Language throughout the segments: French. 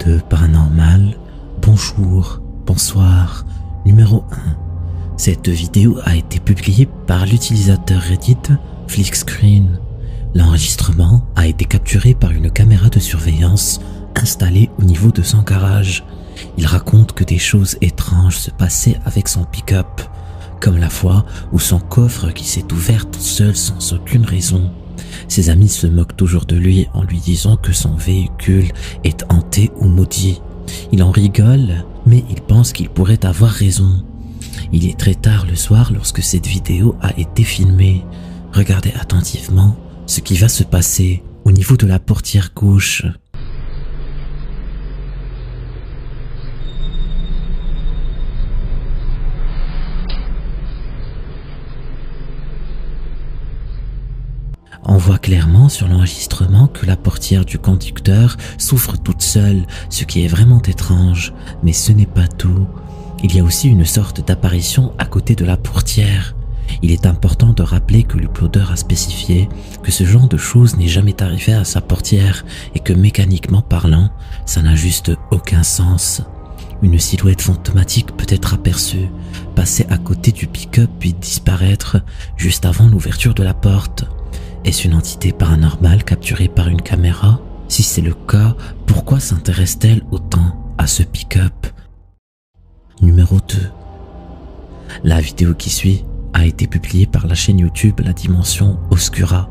de Paranormal, bonjour, bonsoir, numéro 1. Cette vidéo a été publiée par l'utilisateur Reddit Flickscreen. L'enregistrement a été capturé par une caméra de surveillance installée au niveau de son garage. Il raconte que des choses étranges se passaient avec son pick-up, comme la fois où son coffre qui s'est ouvert tout seul sans aucune raison. Ses amis se moquent toujours de lui en lui disant que son véhicule est hanté ou maudit. Il en rigole, mais il pense qu'il pourrait avoir raison. Il est très tard le soir lorsque cette vidéo a été filmée. Regardez attentivement ce qui va se passer au niveau de la portière gauche. On voit clairement sur l'enregistrement que la portière du conducteur s'ouvre toute seule, ce qui est vraiment étrange. Mais ce n'est pas tout. Il y a aussi une sorte d'apparition à côté de la portière. Il est important de rappeler que l'uploader a spécifié que ce genre de choses n'est jamais arrivé à sa portière et que mécaniquement parlant, ça n'a juste aucun sens. Une silhouette fantomatique peut être aperçue, passer à côté du pick-up puis disparaître juste avant l'ouverture de la porte. Est-ce une entité paranormale capturée par une caméra? Si c'est le cas, pourquoi s'intéresse-t-elle autant à ce pick-up? Numéro 2. La vidéo qui suit a été publiée par la chaîne YouTube La Dimension Oscura.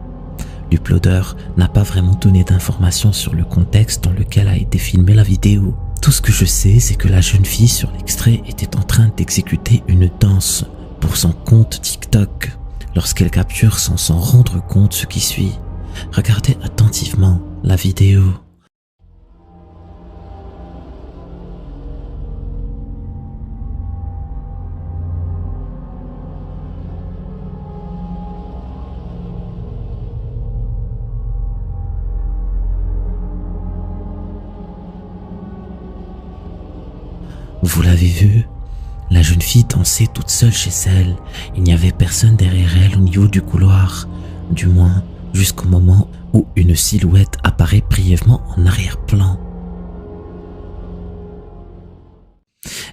L'uploader n'a pas vraiment donné d'informations sur le contexte dans lequel a été filmée la vidéo. Tout ce que je sais, c'est que la jeune fille sur l'extrait était en train d'exécuter une danse pour son compte TikTok. Lorsqu'elle capture sans s'en rendre compte ce qui suit, regardez attentivement la vidéo. Vous l'avez vu? La jeune fille dansait toute seule chez elle. Il n'y avait personne derrière elle au niveau du couloir, du moins jusqu'au moment où une silhouette apparaît brièvement en arrière-plan.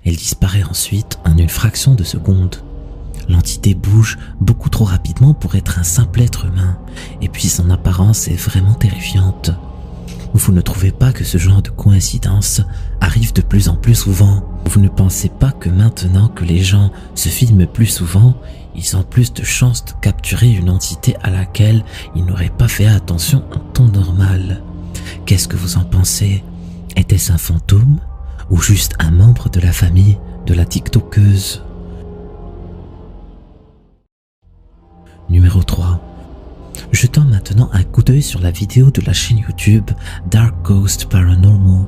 Elle disparaît ensuite en une fraction de seconde. L'entité bouge beaucoup trop rapidement pour être un simple être humain, et puis son apparence est vraiment terrifiante. Vous ne trouvez pas que ce genre de coïncidence arrive de plus en plus souvent? Vous ne pensez pas que maintenant que les gens se filment plus souvent, ils ont plus de chances de capturer une entité à laquelle ils n'auraient pas fait attention en temps normal? Qu'est-ce que vous en pensez? Était-ce un fantôme ou juste un membre de la famille de la TikTokeuse? Numéro 3. Jetons maintenant un coup d'œil sur la vidéo de la chaîne YouTube Dark Ghost Paranormal.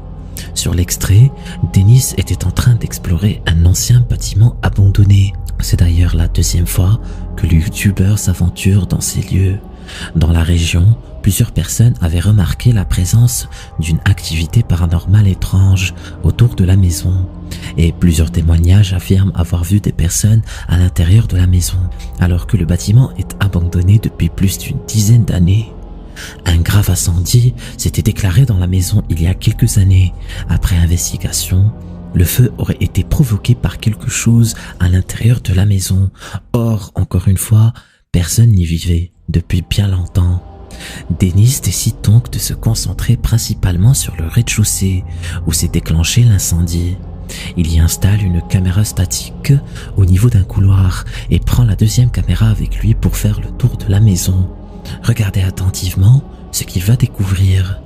Sur l'extrait, Dennis était en train d'explorer un ancien bâtiment abandonné. C'est d'ailleurs la deuxième fois que le YouTuber s'aventure dans ces lieux. Dans la région, plusieurs personnes avaient remarqué la présence d'une activité paranormale étrange autour de la maison. Et plusieurs témoignages affirment avoir vu des personnes à l'intérieur de la maison, alors que le bâtiment est abandonné depuis plus d'une dizaine d'années. Un grave incendie s'était déclaré dans la maison il y a quelques années. Après investigation, le feu aurait été provoqué par quelque chose à l'intérieur de la maison. Or, encore une fois, personne n'y vivait depuis bien longtemps. Dennis décide donc de se concentrer principalement sur le rez-de-chaussée où s'est déclenché l'incendie. Il y installe une caméra statique au niveau d'un couloir et prend la deuxième caméra avec lui pour faire le tour de la maison. Regardez attentivement ce qu'il va découvrir.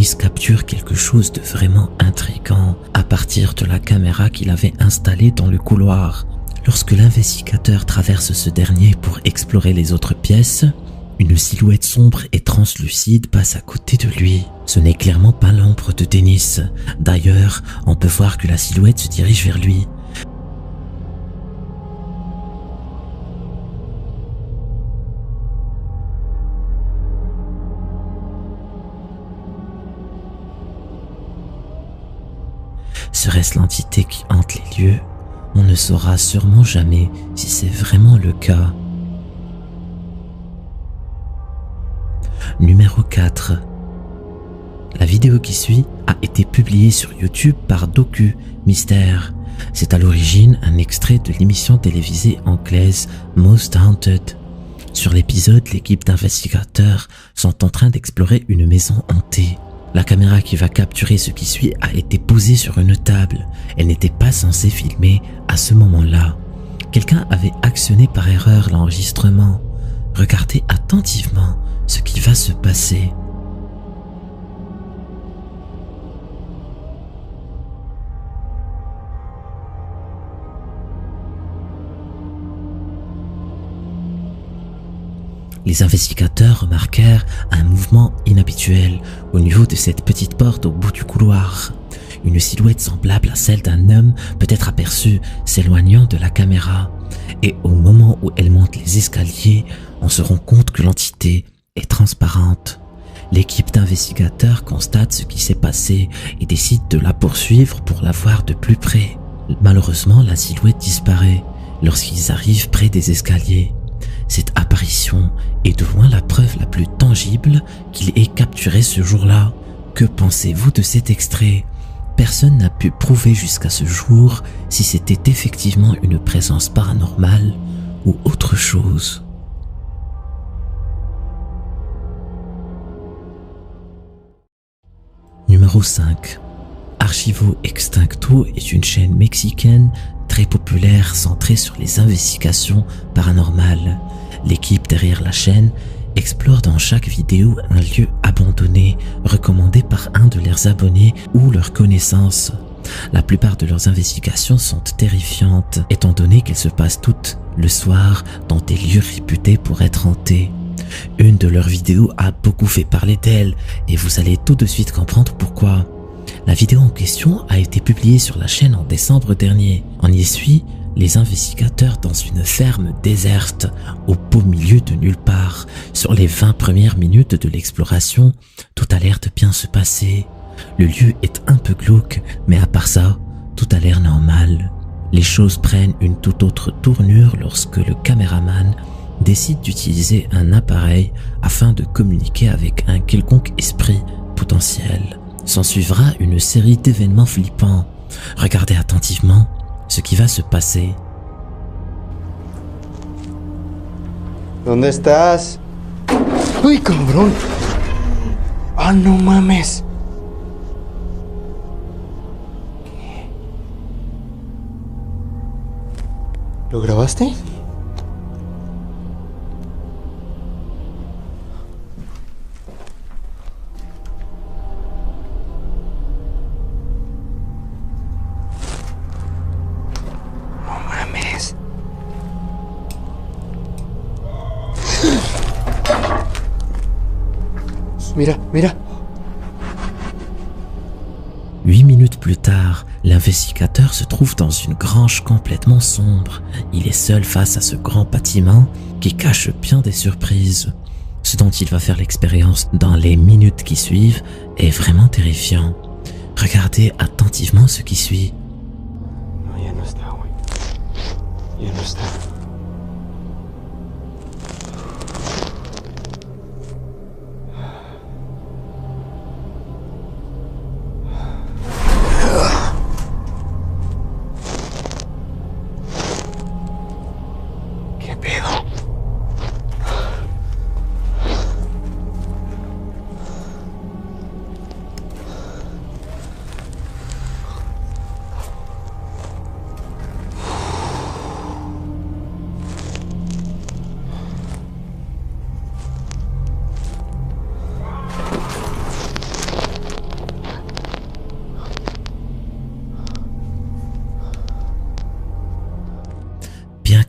Dennis capture quelque chose de vraiment intriguant à partir de la caméra qu'il avait installée dans le couloir. Lorsque l'investigateur traverse ce dernier pour explorer les autres pièces, une silhouette sombre et translucide passe à côté de lui. Ce n'est clairement pas l'ombre de Dennis. D'ailleurs, on peut voir que la silhouette se dirige vers lui. Serait-ce l'entité qui hante les lieux? On ne saura sûrement jamais si c'est vraiment le cas. Numéro 4. La vidéo qui suit a été publiée sur YouTube par Docu Mystère. C'est à l'origine un extrait de l'émission télévisée anglaise Most Haunted. Sur l'épisode, l'équipe d'investigateurs sont en train d'explorer une maison hantée. La caméra qui va capturer ce qui suit a été posée sur une table. Elle n'était pas censée filmer à ce moment-là. Quelqu'un avait actionné par erreur l'enregistrement. Regardez attentivement ce qui va se passer. Les investigateurs remarquèrent un mouvement inhabituel au niveau de cette petite porte au bout du couloir. Une silhouette semblable à celle d'un homme peut être aperçue s'éloignant de la caméra. Et au moment où elle monte les escaliers, on se rend compte que l'entité est transparente. L'équipe d'investigateurs constate ce qui s'est passé et décide de la poursuivre pour la voir de plus près. Malheureusement, la silhouette disparaît lorsqu'ils arrivent près des escaliers. Cette apparition est de loin la preuve la plus tangible qu'il ait capturée ce jour-là. Que pensez-vous de cet extrait? Personne n'a pu prouver jusqu'à ce jour si c'était effectivement une présence paranormale ou autre chose. Numéro 5. Archivo Extincto est une chaîne mexicaine très populaire centrée sur les investigations paranormales. L'équipe derrière la chaîne explore dans chaque vidéo un lieu abandonné recommandé par un de leurs abonnés ou leurs connaissances. La plupart de leurs investigations sont terrifiantes étant donné qu'elles se passent toutes le soir dans des lieux réputés pour être hantés. Une de leurs vidéos a beaucoup fait parler d'elle et vous allez tout de suite comprendre pourquoi. La vidéo en question a été publiée sur la chaîne en décembre dernier. On y suit les investigateurs dans une ferme déserte au beau milieu de nulle part. Sur les 20 premières minutes de l'exploration, tout a l'air de bien se passer. Le lieu est un peu glauque, mais à part ça, tout a l'air normal. Les choses prennent une toute autre tournure lorsque le caméraman décide d'utiliser un appareil afin de communiquer avec un quelconque esprit potentiel. S'en suivra une série d'événements flippants. Regardez attentivement ce qui va se passer. ¿Dónde estás? ¡Uy, cabrón! ¡Ah, no mames! ¿Lo grabaste? Mira, mira. 8 minutes plus tard, l'investigateur se trouve dans une grange complètement sombre. Il est seul face à ce grand bâtiment qui cache bien des surprises. Ce dont il va faire l'expérience dans les minutes qui suivent est vraiment terrifiant. Regardez attentivement ce qui suit. No, ya no está, güey. Ya no está.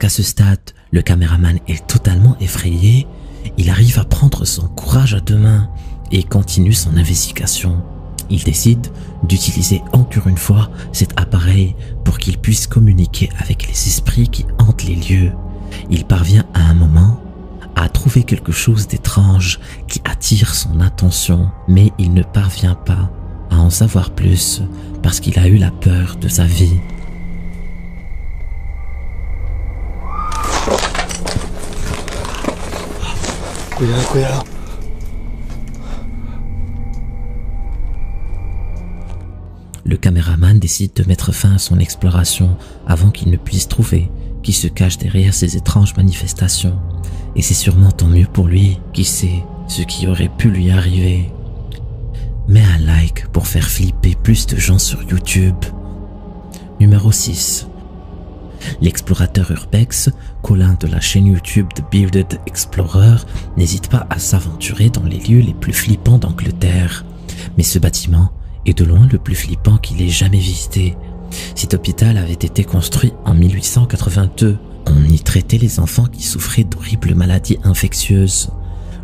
qu'à ce stade, le caméraman est totalement effrayé, il arrive à prendre son courage à deux mains et continue son investigation. Il décide d'utiliser encore une fois cet appareil pour qu'il puisse communiquer avec les esprits qui hantent les lieux. Il parvient à un moment à trouver quelque chose d'étrange qui attire son attention, mais il ne parvient pas à en savoir plus parce qu'il a eu la peur de sa vie. Cuidado, cuidado. Le caméraman décide de mettre fin à son exploration avant qu'il ne puisse trouver qui se cache derrière ces étranges manifestations. Et c'est sûrement tant mieux pour lui, qui sait ce qui aurait pu lui arriver. Mets un like pour faire flipper plus de gens sur YouTube. Numéro 6. L'explorateur urbex, Colin de la chaîne YouTube The Bearded Explorer, n'hésite pas à s'aventurer dans les lieux les plus flippants d'Angleterre. Mais ce bâtiment est de loin le plus flippant qu'il ait jamais visité. Cet hôpital avait été construit en 1882. On y traitait les enfants qui souffraient d'horribles maladies infectieuses.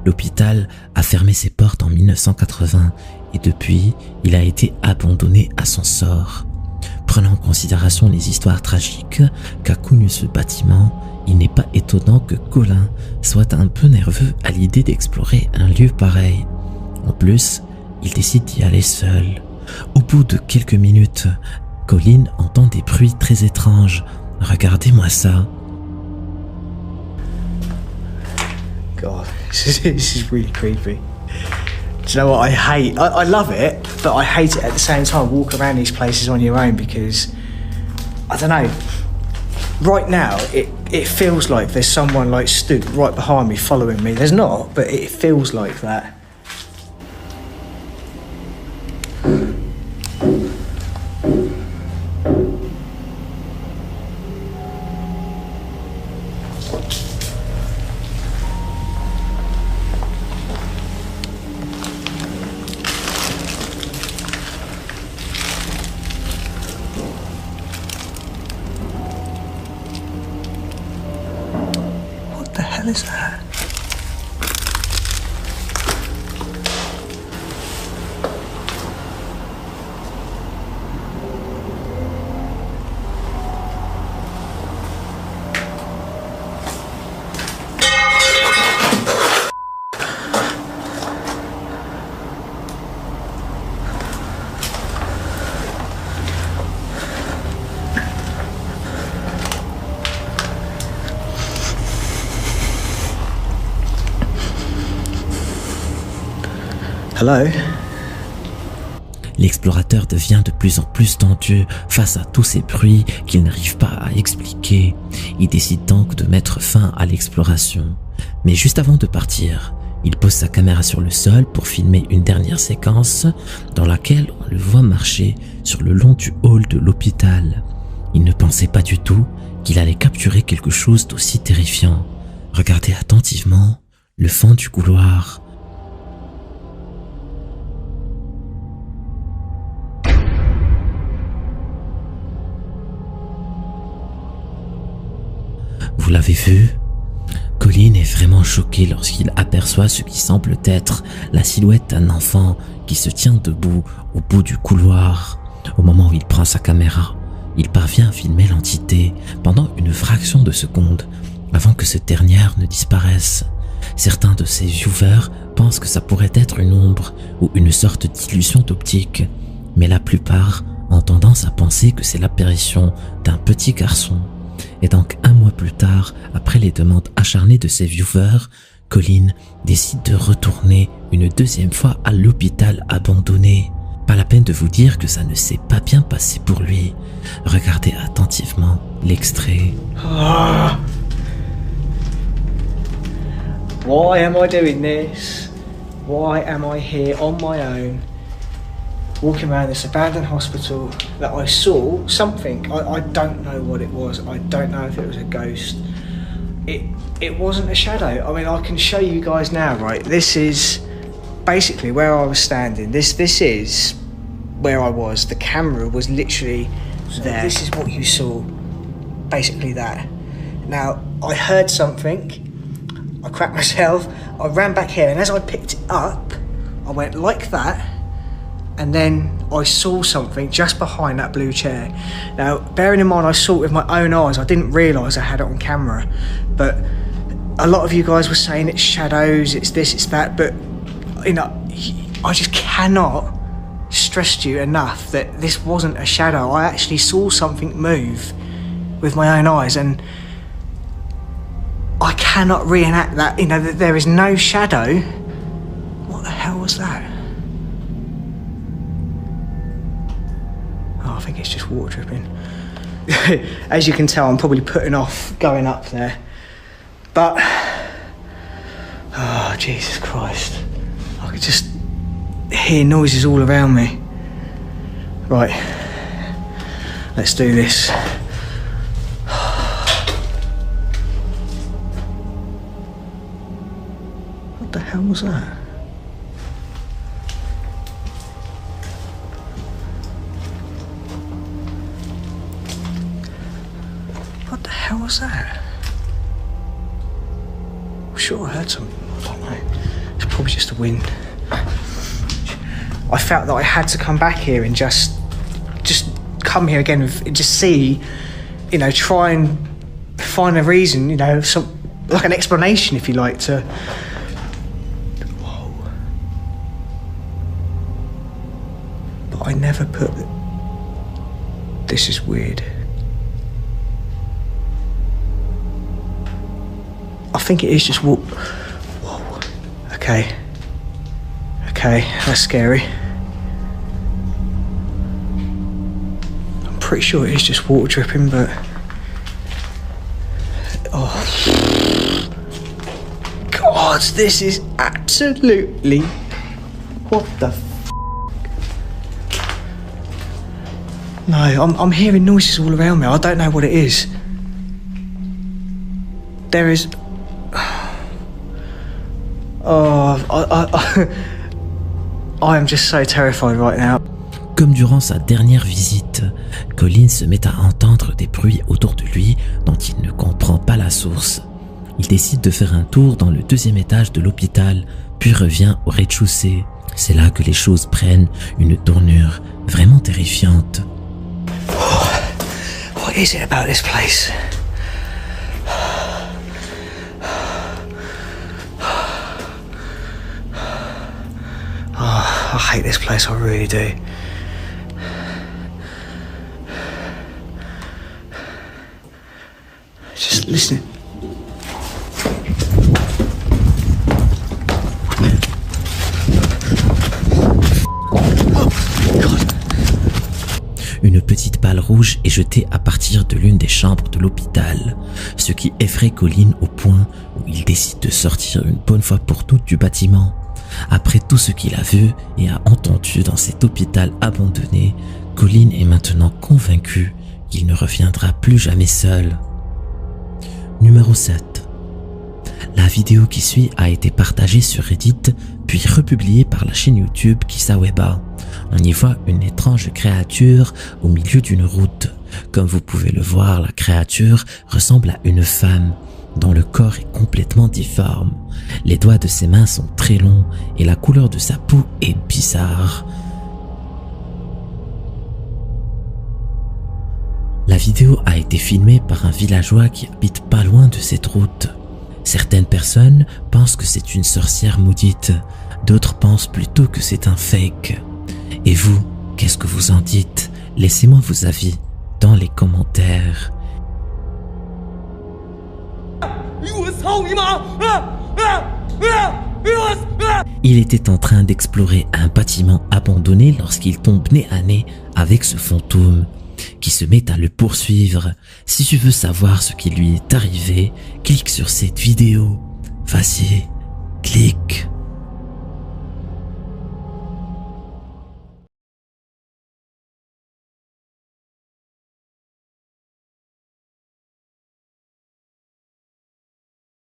L'hôpital a fermé ses portes en 1980 et depuis, il a été abandonné à son sort. Prenant en considération les histoires tragiques qu'a connues ce bâtiment, il n'est pas étonnant que Colin soit un peu nerveux à l'idée d'explorer un lieu pareil. En plus, il décide d'y aller seul. Au bout de quelques minutes, Colin entend des bruits très étranges. Regardez-moi ça. God, this is really creepy. Do you know what I hate? I love it, but I hate it at the same time. Walk around these places on your own because, I don't know, right now it feels like there's someone like stood right behind me following me. There's not, but it feels like that. What the hell is that? Hello? L'explorateur devient de plus en plus tendu face à tous ces bruits qu'il n'arrive pas à expliquer. Il décide donc de mettre fin à l'exploration. Mais juste avant de partir, il pose sa caméra sur le sol pour filmer une dernière séquence dans laquelle on le voit marcher sur le long du hall de l'hôpital. Il ne pensait pas du tout qu'il allait capturer quelque chose d'aussi terrifiant. Regardez attentivement le fond du couloir. Vous l'avez vu? Colin est vraiment choqué lorsqu'il aperçoit ce qui semble être la silhouette d'un enfant qui se tient debout au bout du couloir. Au moment où il prend sa caméra, il parvient à filmer l'entité pendant une fraction de seconde avant que cette dernière ne disparaisse. Certains de ses viewers pensent que ça pourrait être une ombre ou une sorte d'illusion d'optique, mais la plupart ont tendance à penser que c'est l'apparition d'un petit garçon. Et donc 1 mois plus tard, après les demandes acharnées de ses viewers, Colin décide de retourner une deuxième fois à l'hôpital abandonné. Pas la peine de vous dire que ça ne s'est pas bien passé pour lui. Regardez attentivement l'extrait. Why am I doing this? Why am I here on my own? Walking around this abandoned hospital that I saw something. I don't know what it was. I don't know if it was a ghost. It wasn't a shadow. I mean, I can show you guys now, right? This is basically where I was standing. This is where I was. The camera was literally there. This is what you saw. Basically that. Now, I heard something, I cracked myself, I ran back here, and as I picked it up, I went like that, and then I saw something just behind that blue chair. Now, bearing in mind I saw it with my own eyes, I didn't realise I had it on camera, but a lot of you guys were saying it's shadows, it's this, it's that, but you know, I just cannot stress to you enough that this wasn't a shadow. I actually saw something move with my own eyes, and I cannot reenact that. You know, that there is no shadow. What the hell was that? Oh, I think it's just water dripping. As you can tell, I'm probably putting off going up there. But, oh, Jesus Christ. I could just hear noises all around me. Right, let's do this. What the hell was that? What the hell was that? I'm sure I heard something, I don't know. It's probably just the wind. I felt that I had to come back here and just come here again and just see, you know, try and find a reason, you know, like an explanation, if you like, to... Whoa. But I never put... This is weird. I think it is just Whoa. Okay. Okay, that's scary. I'm pretty sure it is just water dripping, but... Oh. God, this is absolutely... What the f***? No, I'm hearing noises all around me. I don't know what it is. There is... Oh, I am just so terrified right now. Comme durant sa dernière visite, Colin se met à entendre des bruits autour de lui dont il ne comprend pas la source. Il décide de faire un tour dans le 2e étage de l'hôpital, puis revient au rez-de-chaussée. C'est là que les choses prennent une tournure vraiment terrifiante. Oh, what is it about this place? Oh, I hate this place, I really do. Just listen. Une petite balle rouge est jetée à partir de l'une des chambres de l'hôpital, ce qui effraie Colin au point où il décide de sortir une bonne fois pour toutes du bâtiment. Après tout ce qu'il a vu et a entendu dans cet hôpital abandonné, Colin est maintenant convaincu qu'il ne reviendra plus jamais seul. Numéro 7. La vidéo qui suit a été partagée sur Reddit puis republiée par la chaîne YouTube Kisaweba. On y voit une étrange créature au milieu d'une route. Comme vous pouvez le voir, la créature ressemble à une femme dont le corps est complètement difforme. Les doigts de ses mains sont très longs et la couleur de sa peau est bizarre. La vidéo a été filmée par un villageois qui habite pas loin de cette route. Certaines personnes pensent que c'est une sorcière maudite, d'autres pensent plutôt que c'est un fake. Et vous, qu'est-ce que vous en dites? Laissez-moi vos avis dans les commentaires. Il était en train d'explorer un bâtiment abandonné lorsqu'il tombe nez à nez avec ce fantôme qui se met à le poursuivre. Si tu veux savoir ce qui lui est arrivé, clique sur cette vidéo. Vas-y, clique.